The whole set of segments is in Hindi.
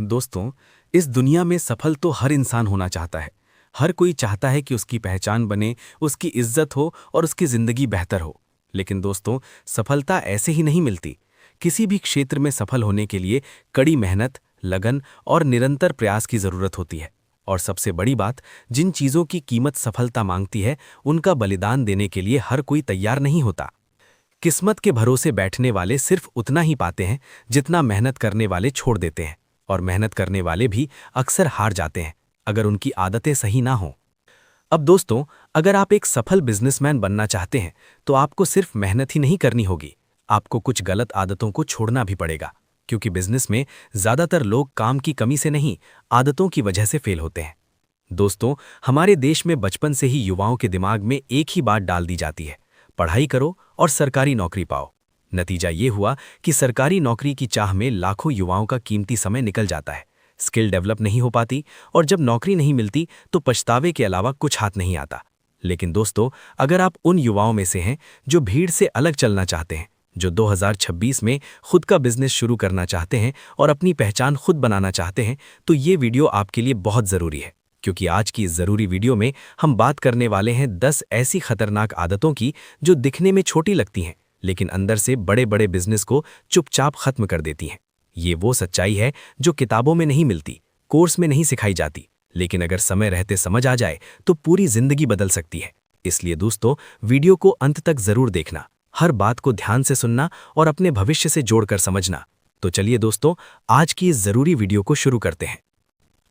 दोस्तों, इस दुनिया में सफल तो हर इंसान होना चाहता है। हर कोई चाहता है कि उसकी पहचान बने, उसकी इज्जत हो और उसकी जिंदगी बेहतर हो। लेकिन दोस्तों, सफलता ऐसे ही नहीं मिलती। किसी भी क्षेत्र में सफल होने के लिए कड़ी मेहनत, लगन और निरंतर प्रयास की जरूरत होती है। और सबसे बड़ी बात, जिन चीजों की कीमत सफलता मांगती है, उनका बलिदान देने के लिए हर कोई तैयार नहीं होता। किस्मत के भरोसे बैठने वाले सिर्फ उतना ही पाते हैं जितना मेहनत करने वाले छोड़ देते हैं। और मेहनत करने वाले भी अक्सर हार जाते हैं अगर उनकी आदतें सही ना हों। अब दोस्तों, अगर आप एक सफल बिजनेसमैन बनना चाहते हैं तो आपको सिर्फ मेहनत ही नहीं करनी होगी, आपको कुछ गलत आदतों को छोड़ना भी पड़ेगा। क्योंकि बिजनेस में ज्यादातर लोग काम की कमी से नहीं, आदतों की वजह से फेल होते हैं। दोस्तों, हमारे देश में बचपन से ही युवाओं के दिमाग में एक ही बात डाल दी जाती है, पढ़ाई करो और सरकारी नौकरी पाओ। नतीजा ये हुआ कि सरकारी नौकरी की चाह में लाखों युवाओं का कीमती समय निकल जाता है, स्किल डेवलप नहीं हो पाती और जब नौकरी नहीं मिलती तो पछतावे के अलावा कुछ हाथ नहीं आता। लेकिन दोस्तों, अगर आप उन युवाओं में से हैं जो भीड़ से अलग चलना चाहते हैं, जो 2026 में खुद का बिजनेस शुरू करना चाहते हैं और अपनी पहचान खुद बनाना चाहते हैं, तो ये वीडियो आपके लिए बहुत ज़रूरी है। क्योंकि आज की इस ज़रूरी वीडियो में हम बात करने वाले हैं 10 ऐसी खतरनाक आदतों की जो दिखने में छोटी लगती हैं लेकिन अंदर से बड़े बड़े बिजनेस को चुपचाप खत्म कर देती हैं। ये वो सच्चाई है जो किताबों में नहीं मिलती, कोर्स में नहीं सिखाई जाती, लेकिन अगर समय रहते समझ आ जाए तो पूरी जिंदगी बदल सकती है। इसलिए दोस्तों, वीडियो को अंत तक जरूर देखना, हर बात को ध्यान से सुनना और अपने भविष्य से जोड़कर समझना। तो चलिए दोस्तों, आज की इस जरूरी वीडियो को शुरू करते हैं।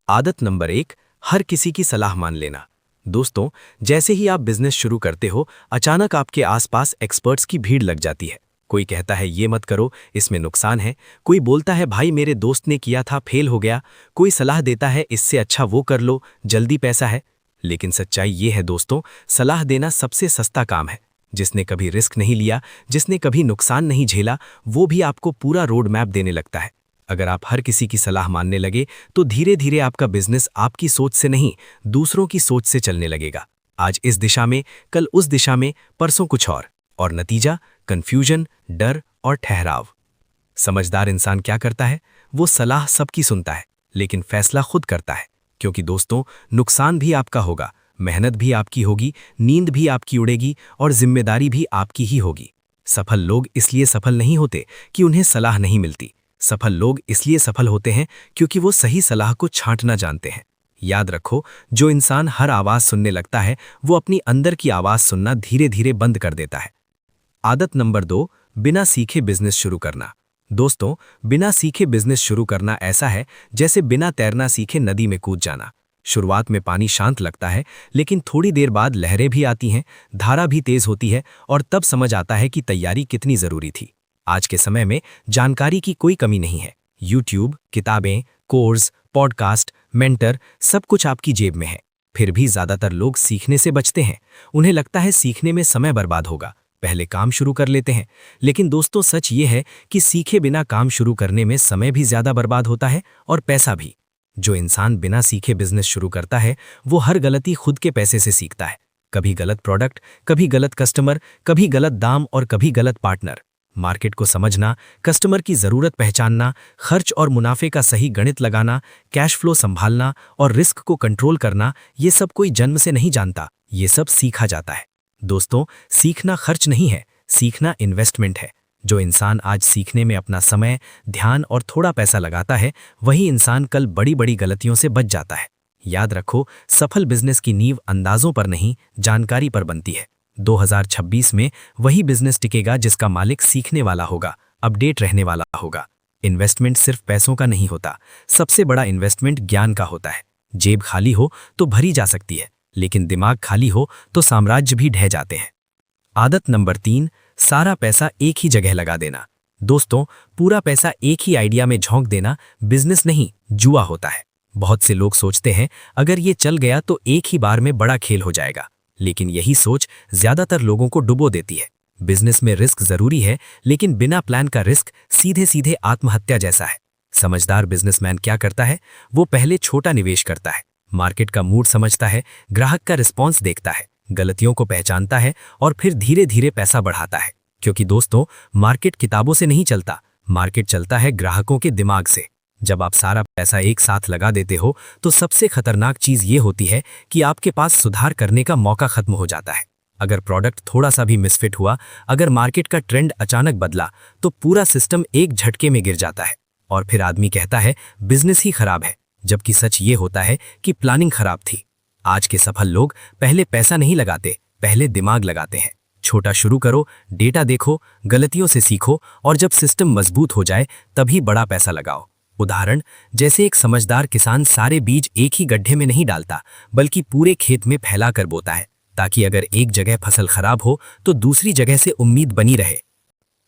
आदत नंबर 1, हर किसी की सलाह मान लेना। दोस्तों, जैसे ही आप बिजनेस शुरू करते हो, अचानक आपके आसपास एक्सपर्ट्स की भीड़ लग जाती है। कोई कहता है ये मत करो, इसमें नुकसान है। कोई बोलता है भाई मेरे दोस्त ने किया था, फेल हो गया। कोई सलाह देता है इससे अच्छा वो कर लो, जल्दी पैसा है। लेकिन सच्चाई ये है दोस्तों, सलाह देना सबसे सस्ता काम है। जिसने कभी रिस्क नहीं लिया, जिसने कभी नुकसान नहीं झेला, वो भी आपको पूरा रोड मैप देने लगता है। अगर आप हर किसी की सलाह मानने लगे तो धीरे धीरे आपका बिजनेस आपकी सोच से नहीं, दूसरों की सोच से चलने लगेगा। आज इस दिशा में, कल उस दिशा में, परसों कुछ और नतीजा कंफ्यूजन, डर और ठहराव। समझदार इंसान क्या करता है? वो सलाह सबकी सुनता है लेकिन फैसला खुद करता है। क्योंकि दोस्तों, नुकसान भी आपका होगा, मेहनत भी आपकी होगी, नींद भी आपकी उड़ेगी और जिम्मेदारी भी आपकी ही होगी। सफल लोग इसलिए सफल नहीं होते कि उन्हें सलाह नहीं मिलती। सफल लोग इसलिए सफल होते हैं क्योंकि वो सही सलाह को छांटना जानते हैं। याद रखो, जो इंसान हर आवाज सुनने लगता है वो अपनी अंदर की आवाज सुनना धीरे धीरे बंद कर देता है। आदत नंबर 2, बिना सीखे बिजनेस शुरू करना। दोस्तों, बिना सीखे बिजनेस शुरू करना ऐसा है जैसे बिना तैरना सीखे नदी में कूद जाना। शुरुआत में पानी शांत लगता है लेकिन थोड़ी देर बाद लहरें भी आती हैं, धारा भी तेज होती है और तब समझ आता है कि तैयारी कितनी जरूरी थी। आज के समय में जानकारी की कोई कमी नहीं है। यूट्यूब, किताबें, कोर्स, पॉडकास्ट, मेंटर, सब कुछ आपकी जेब में है। फिर भी ज्यादातर लोग सीखने से बचते हैं। उन्हें लगता है सीखने में समय बर्बाद होगा, पहले काम शुरू कर लेते हैं। लेकिन दोस्तों, सच ये है कि सीखे बिना काम शुरू करने में समय भी ज्यादा बर्बाद होता है और पैसा भी। जो इंसान बिना सीखे बिजनेस शुरू करता है वो हर गलती खुद के पैसे से सीखता है। कभी गलत प्रोडक्ट, कभी गलत कस्टमर, कभी गलत दाम और कभी गलत पार्टनर। मार्केट को समझना, कस्टमर की जरूरत पहचानना, खर्च और मुनाफे का सही गणित लगाना, कैश फ्लो संभालना और रिस्क को कंट्रोल करना, ये सब कोई जन्म से नहीं जानता, ये सब सीखा जाता है। दोस्तों, सीखना खर्च नहीं है, सीखना इन्वेस्टमेंट है। जो इंसान आज सीखने में अपना समय, ध्यान और थोड़ा पैसा लगाता है, वही इंसान कल बड़ी बड़ी गलतियों से बच जाता है। याद रखो, सफल बिजनेस की नींव अंदाजों पर नहीं, जानकारी पर बनती है। 2026 में वही बिजनेस टिकेगा जिसका मालिक सीखने वाला होगा, अपडेट रहने वाला होगा। इन्वेस्टमेंट सिर्फ पैसों का नहीं होता, सबसे बड़ा इन्वेस्टमेंट ज्ञान का होता है। जेब खाली हो तो भरी जा सकती है, लेकिन दिमाग खाली हो तो साम्राज्य भी ढह जाते हैं। आदत नंबर 3, सारा पैसा एक ही जगह लगा देना। दोस्तों, पूरा पैसा एक ही आइडिया में झोंक देना बिजनेस नहीं, जुआ होता है। बहुत से लोग सोचते हैं अगर ये चल गया तो एक ही बार में बड़ा खेल हो जाएगा, लेकिन यही सोच ज्यादातर लोगों को डुबो देती है। बिजनेस में रिस्क जरूरी है, लेकिन बिना प्लान का रिस्क सीधे सीधे आत्महत्या जैसा है। समझदार बिजनेसमैन क्या करता है? वो पहले छोटा निवेश करता है, मार्केट का मूड समझता है, ग्राहक का रिस्पॉन्स देखता है, गलतियों को पहचानता है और फिर धीरे धीरे पैसा बढ़ाता है। क्योंकि दोस्तों, मार्केट किताबों से नहीं चलता, मार्केट चलता है ग्राहकों के दिमाग से। जब आप सारा पैसा एक साथ लगा देते हो तो सबसे खतरनाक चीज ये होती है कि आपके पास सुधार करने का मौका खत्म हो जाता है। अगर प्रोडक्ट थोड़ा सा भी मिसफिट हुआ, अगर मार्केट का ट्रेंड अचानक बदला, तो पूरा सिस्टम एक झटके में गिर जाता है। और फिर आदमी कहता है बिजनेस ही खराब है, जबकि सच ये होता है कि प्लानिंग खराब थी। आज के सफल लोग पहले पैसा नहीं लगाते, पहले दिमाग लगाते हैं। छोटा शुरू करो, डेटा देखो, गलतियों से सीखो, और जब सिस्टम मजबूत हो जाए तभी बड़ा पैसा लगाओ। उदाहरण, जैसे एक समझदार किसान सारे बीज एक ही गड्ढे में नहीं डालता, बल्कि पूरे खेत में फैला कर बोता है, ताकि अगर एक जगह फसल खराब हो तो दूसरी जगह से उम्मीद बनी रहे।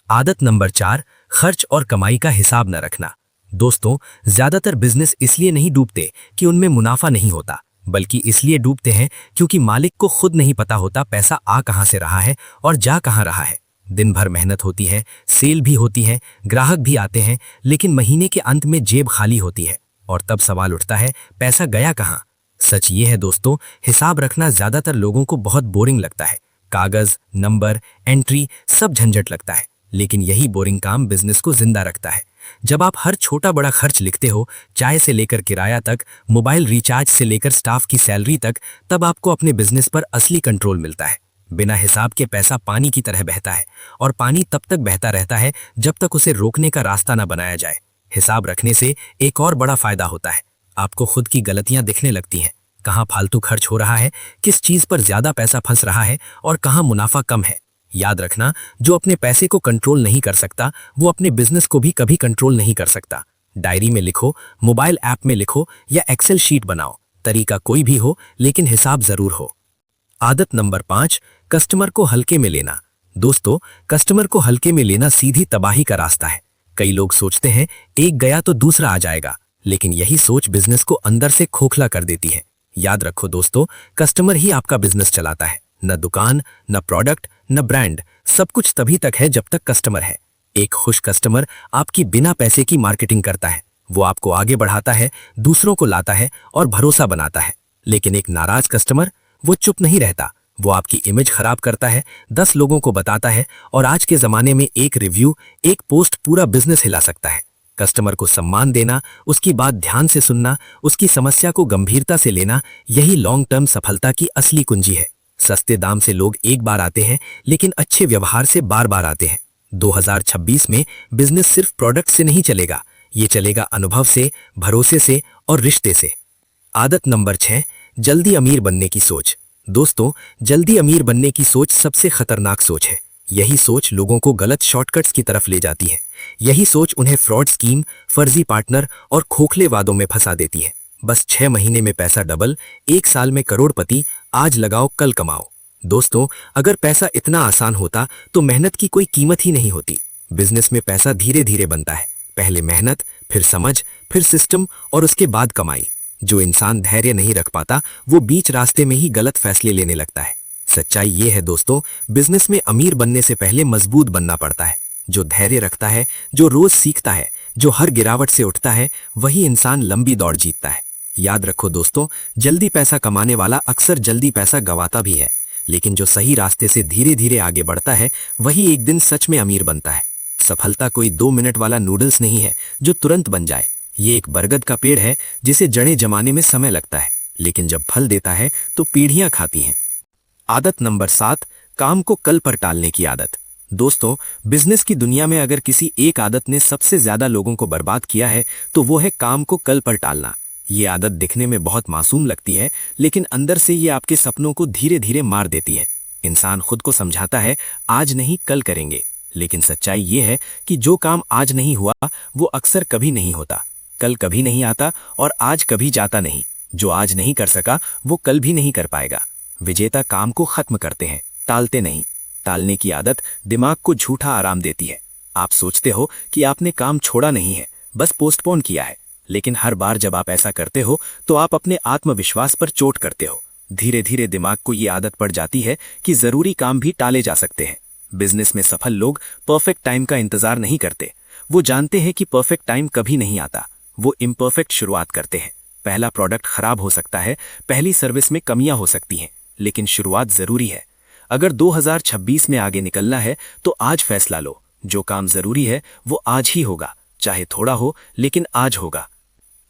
आदत नंबर 4, खर्च और कमाई का हिसाब न रखना। दोस्तों, ज्यादातर बिजनेस इसलिए नहीं डूबते कि उनमें मुनाफा नहीं होता, बल्कि इसलिए डूबते हैं क्योंकि मालिक को खुद नहीं पता होता पैसा आ कहां से रहा है और जा कहां रहा है। दिन भर मेहनत होती है, सेल भी होती है, ग्राहक भी आते हैं, लेकिन महीने के अंत में जेब खाली होती है, और तब सवाल उठता है पैसा गया कहां। सच ये है दोस्तों, हिसाब रखना ज्यादातर लोगों को बहुत बोरिंग लगता है। कागज, नंबर, एंट्री सब झंझट लगता है, लेकिन यही बोरिंग काम बिजनेस को जिंदा रखता है। जब आप हर छोटा बड़ा खर्च लिखते हो, चाय से लेकर किराया तक, मोबाइल रिचार्ज से लेकर स्टाफ की सैलरी तक, तब आपको अपने बिजनेस पर असली कंट्रोल मिलता है। बिना हिसाब के पैसा पानी की तरह बहता है, और पानी तब तक बहता रहता है जब तक उसे रोकने का रास्ता न बनाया जाए। हिसाब रखने से एक और बड़ा फायदा होता है, आपको खुद की गलतियां दिखने लगती हैं। कहाँ फालतू खर्च हो रहा है, किस चीज पर ज्यादा पैसा फंस रहा है, और कहाँ मुनाफा कम है। याद रखना, जो अपने पैसे को कंट्रोल नहीं कर सकता, वो अपने बिजनेस को भी कभी कंट्रोल नहीं कर सकता। डायरी में लिखो, मोबाइल ऐप में लिखो, या एक्सेल शीट बनाओ। तरीका कोई भी हो, लेकिन हिसाब जरूर हो। आदत नंबर 5, कस्टमर को हल्के में लेना। दोस्तों, कस्टमर को हल्के में लेना सीधी तबाही का रास्ता है। कई लोग सोचते हैं एक गया तो दूसरा आ जाएगा, लेकिन यही सोच बिजनेस को अंदर से खोखला कर देती है। याद रखो दोस्तों, कस्टमर ही आपका बिजनेस चलाता है। न दुकान, न प्रोडक्ट, न ब्रांड, सब कुछ तभी तक है जब तक कस्टमर है। एक खुश कस्टमर आपकी बिना पैसे की मार्केटिंग करता है, वो आपको आगे बढ़ाता है, दूसरों को लाता है और भरोसा बनाता है। लेकिन एक नाराज कस्टमर, वो चुप नहीं रहता, वो आपकी इमेज खराब करता है, 10 लोगों को बताता है, और आज के जमाने में एक रिव्यू, एक पोस्ट पूरा बिजनेस हिला सकता है। कस्टमर को सम्मान देना, उसकी बात ध्यान से सुनना, उसकी समस्या को गंभीरता से लेना, यही लॉन्ग टर्म सफलता की असली कुंजी है। सस्ते दाम से लोग एक बार आते हैं, लेकिन अच्छे व्यवहार से बार बार आते हैं। 2026 में बिजनेस सिर्फ प्रोडक्ट से नहीं चलेगा, ये चलेगा अनुभव से, भरोसे से और रिश्ते से। आदत नंबर 6, जल्दी अमीर बनने की सोच। दोस्तों, जल्दी अमीर बनने की सोच सबसे खतरनाक सोच है। यही सोच लोगों को गलत शॉर्टकट्स की तरफ ले जाती है। यही सोच उन्हें फ्रॉड स्कीम, फर्जी पार्टनर और खोखले वादों में फंसा देती है। बस 6 महीने में पैसा डबल, 1 साल में करोड़पति, आज लगाओ कल कमाओ। दोस्तों, अगर पैसा इतना आसान होता तो मेहनत की कोई कीमत ही नहीं होती। बिजनेस में पैसा धीरे धीरे बनता है, पहले मेहनत, फिर समझ, फिर सिस्टम, और उसके बाद कमाई। जो इंसान धैर्य नहीं रख पाता, वो बीच रास्ते में ही गलत फैसले लेने लगता है। सच्चाई ये है दोस्तों, बिजनेस में अमीर बनने से पहले मजबूत बनना पड़ता है। जो धैर्य रखता है, जो रोज सीखता है, जो हर गिरावट से उठता है, वही इंसान लंबी दौड़ जीतता है। याद रखो दोस्तों, जल्दी पैसा कमाने वाला अक्सर जल्दी पैसा गंवाता भी है, लेकिन जो सही रास्ते से धीरे धीरे आगे बढ़ता है, वही एक दिन सच में अमीर बनता है। सफलता कोई 2 मिनट वाला नूडल्स नहीं है जो तुरंत बन जाए। ये एक बरगद का पेड़ है जिसे जड़ें जमाने में समय लगता है, लेकिन जब फल देता है तो पीढ़ियां खाती हैं। आदत नंबर 7, काम को कल पर टालने की आदत। दोस्तों, बिजनेस की दुनिया में अगर किसी एक आदत ने सबसे ज्यादा लोगों को बर्बाद किया है, तो वो है काम को कल पर टालना। ये आदत दिखने में बहुत मासूम लगती है, लेकिन अंदर से ये आपके सपनों को धीरे धीरे मार देती है। इंसान खुद को समझाता है आज नहीं कल करेंगे, लेकिन सच्चाई ये है कि जो काम आज नहीं हुआ वो अक्सर कभी नहीं होता। कल कभी नहीं आता और आज कभी जाता नहीं। जो आज नहीं कर सका वो कल भी नहीं कर पाएगा। विजेता काम को खत्म करते हैं, टालते नहीं। टालने की आदत दिमाग को झूठा आराम देती है। आप सोचते हो कि आपने काम छोड़ा नहीं है, बस पोस्टपोन किया है, लेकिन हर बार जब आप ऐसा करते हो तो आप अपने आत्मविश्वास पर चोट करते हो। धीरे धीरे दिमाग को ये आदत पड़ जाती है कि जरूरी काम भी टाले जा सकते हैं। बिजनेस में सफल लोग परफेक्ट टाइम का इंतजार नहीं करते। वो जानते हैं कि परफेक्ट टाइम कभी नहीं आता। वो इम्परफेक्ट शुरुआत करते हैं। पहला प्रोडक्ट खराब हो सकता है, पहली सर्विस में कमियां हो सकती हैं, लेकिन शुरुआत जरूरी है। अगर 2026 में आगे निकलना है तो आज फैसला लो। जो काम जरूरी है वो आज ही होगा, चाहे थोड़ा हो लेकिन आज होगा।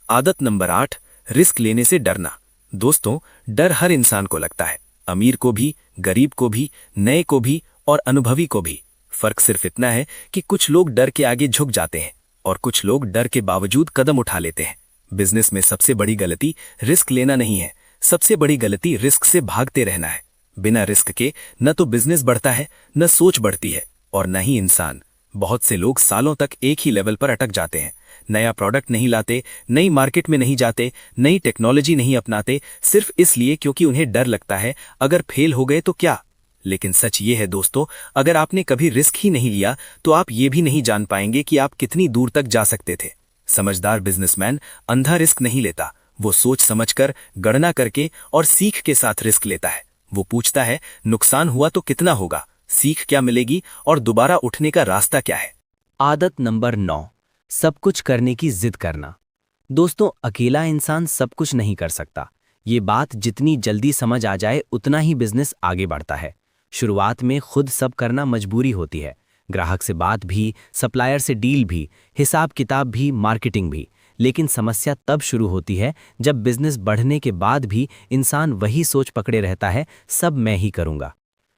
आदत नंबर 8, रिस्क लेने से डरना। दोस्तों, डर हर इंसान को लगता है, अमीर को भी, गरीब को भी, नए को भी और अनुभवी को भी। फर्क सिर्फ इतना है कि कुछ लोग डर के आगे झुक जाते हैं और कुछ लोग डर के बावजूद कदम उठा लेते हैं। बिजनेस में सबसे बड़ी गलती रिस्क लेना नहीं है, सबसे बड़ी गलती रिस्क से भागते रहना है। बिना रिस्क के न तो बिजनेस बढ़ता है, न सोच बढ़ती है और न ही इंसान। बहुत से लोग सालों तक एक ही लेवल पर अटक जाते हैं, नया प्रोडक्ट नहीं लाते, नई मार्केट में नहीं जाते, नई टेक्नोलॉजी नहीं अपनाते, सिर्फ इसलिए क्योंकि उन्हें डर लगता है अगर फेल हो गए तो क्या। लेकिन सच ये है दोस्तों, अगर आपने कभी रिस्क ही नहीं लिया तो आप ये भी नहीं जान पाएंगे कि आप कितनी दूर तक जा सकते थे। समझदार बिजनेसमैन अंधा रिस्क नहीं लेता, वो सोच समझकर, गणना करके और सीख के साथ रिस्क लेता है। वो पूछता है नुकसान हुआ तो कितना होगा, सीख क्या मिलेगी और दोबारा उठने का रास्ता क्या है। आदत नंबर 9, सब कुछ करने की जिद करना। दोस्तों, अकेला इंसान सब कुछ नहीं कर सकता। ये बात जितनी जल्दी समझ आ जाए उतना ही बिजनेस आगे बढ़ता है। शुरुआत में खुद सब करना मजबूरी होती है, ग्राहक से बात भी, सप्लायर से डील भी, हिसाब किताब भी, मार्केटिंग भी। लेकिन समस्या तब शुरू होती है जब बिजनेस बढ़ने के बाद भी इंसान वही सोच पकड़े रहता है, सब मैं ही करूंगा।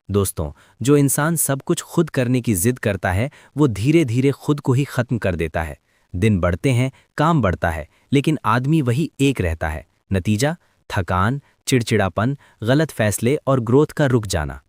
दोस्तों, जो इंसान सब कुछ खुद करने की जिद करता है वो धीरे धीरे खुद को ही खत्म कर देता है। दिन बढ़ते हैं, काम बढ़ता है, लेकिन आदमी वही एक रहता है। नतीजा, थकान, चिड़चिड़ापन, गलत फैसले और ग्रोथ का रुक जाना।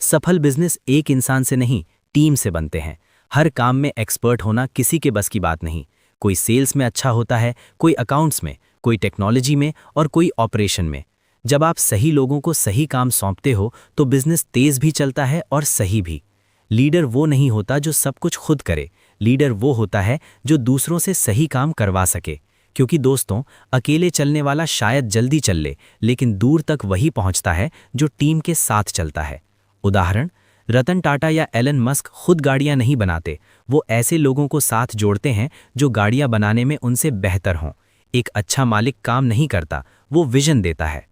सफल बिजनेस एक इंसान से नहीं, टीम से बनते हैं। हर काम में एक्सपर्ट होना किसी के बस की बात नहीं। कोई सेल्स में अच्छा होता है, कोई अकाउंट्स में, कोई टेक्नोलॉजी में और कोई ऑपरेशन में। जब आप सही लोगों को सही काम सौंपते हो तो बिजनेस तेज भी चलता है और सही भी। लीडर वो नहीं होता जो सब कुछ खुद करे, लीडर वो होता है जो दूसरों से सही काम करवा सके। क्योंकि दोस्तों, अकेले चलने वाला शायद जल्दी चल ले, लेकिन दूर तक वही पहुंचता है जो टीम के साथ चलता है। उदाहरण, रतन टाटा या एलन मस्क खुद गाड़ियां नहीं बनाते, वो ऐसे लोगों को साथ जोड़ते हैं जो गाड़ियां बनाने में उनसे बेहतर हों। एक अच्छा मालिक काम नहीं करता, वो विजन देता है।